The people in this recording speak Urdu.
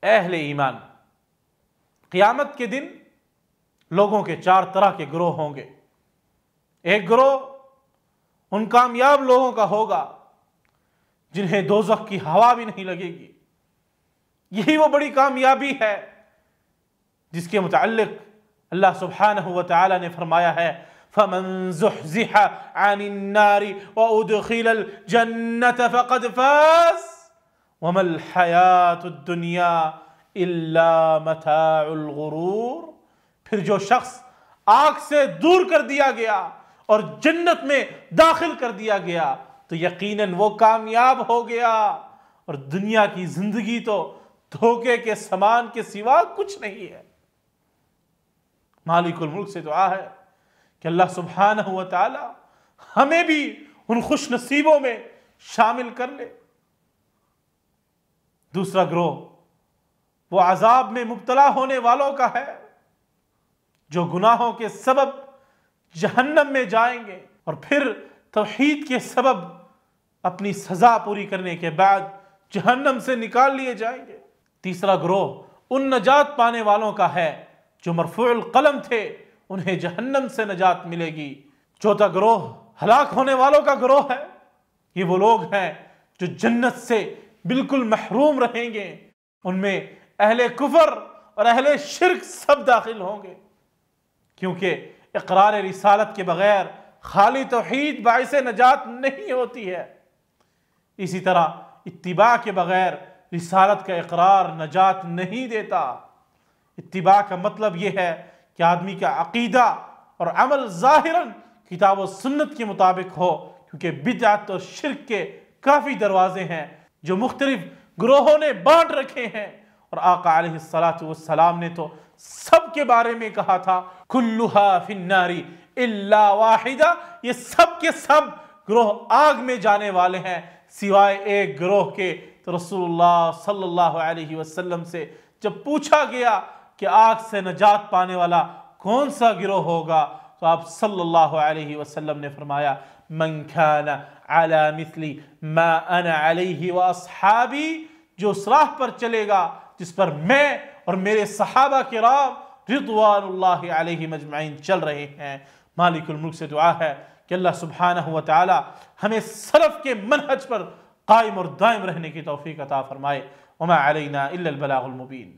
اہل ایمان، قیامت کے دن لوگوں کے 4 طرح کے گروہ ہوں گے۔ ایک گروہ ان کامیاب لوگوں کا ہوگا جنہیں دوزخ کی ہوا بھی نہیں لگے گی۔ یہی وہ بڑی کامیابی ہے جس کے متعلق اللہ سبحانہ وتعالی نے فرمایا ہے فَمَن زُحْزِحَ عَنِ النَّارِ وَأُدْخِلَ الْجَنَّةَ فَقَدْ فَازَ وَمَا الْحَيَاةُ الدُّنْيَا إِلَّا مَتَاعُ الْغُرُورِ۔ پھر جو شخص آگ سے دور کر دیا گیا اور جنت میں داخل کر دیا گیا تو یقیناً وہ کامیاب ہو گیا، اور دنیا کی زندگی تو دھوکے کے سامان کے سوا کچھ نہیں ہے۔ مالک الملک سے دعا ہے کہ اللہ سبحانہ وتعالی ہمیں بھی ان خوش نصیبوں میں شامل کر لے۔ دوسرا گروہ وہ عذاب میں مبتلا ہونے والوں کا ہے جو گناہوں کے سبب جہنم میں جائیں گے اور پھر توحید کے سبب اپنی سزا پوری کرنے کے بعد جہنم سے نکال لیے جائیں گے۔ تیسرا گروہ ان نجات پانے والوں کا ہے جو مرفوع القلم تھے، انہیں جہنم سے نجات ملے گی۔ چوتھا گروہ ہلاک ہونے والوں کا گروہ ہے، یہ وہ لوگ ہیں جو جنت سے بالکل محروم رہیں گے، ان میں اہل کفر اور اہل شرک سب داخل ہوں گے، کیونکہ اقرار رسالت کے بغیر خالی توحید باعث نجات نہیں ہوتی ہے۔ اسی طرح اتباع کے بغیر رسالت کا اقرار نجات نہیں دیتا۔ اتباع کا مطلب یہ ہے کہ آدمی کا عقیدہ اور عمل ظاہراً کتاب و سنت کے مطابق ہو، کیونکہ بدعت اور شرک کے کافی دروازے ہیں جو مختلف گروہوں نے بانٹ رکھے ہیں، اور آقا علیہ السلام نے تو سب کے بارے میں کہا تھا کلھا فی النار الا واحدہ، یہ سب کے سب گروہ آگ میں جانے والے ہیں سوائے ایک گروہ کے۔ تو رسول اللہ صلی اللہ علیہ وسلم سے جب پوچھا گیا کہ آگ سے نجات پانے والا کون سا گروہ ہوگا تو آپ صلی اللہ علیہ وسلم نے فرمایا من کان علی مثل ما انا علیہ واصحابی، جو اس راہ پر چلے گا جس پر میں اور میرے صحابہ کرام رضوان اللہ علیہم اجمعین چل رہے ہیں۔ مالک الملک سے دعا ہے کہ اللہ سبحانہ وتعالی ہمیں سلف کے منہج پر قائم اور دائم رہنے کی توفیق عطا فرمائے۔ وما علینا الا البلاغ المبین۔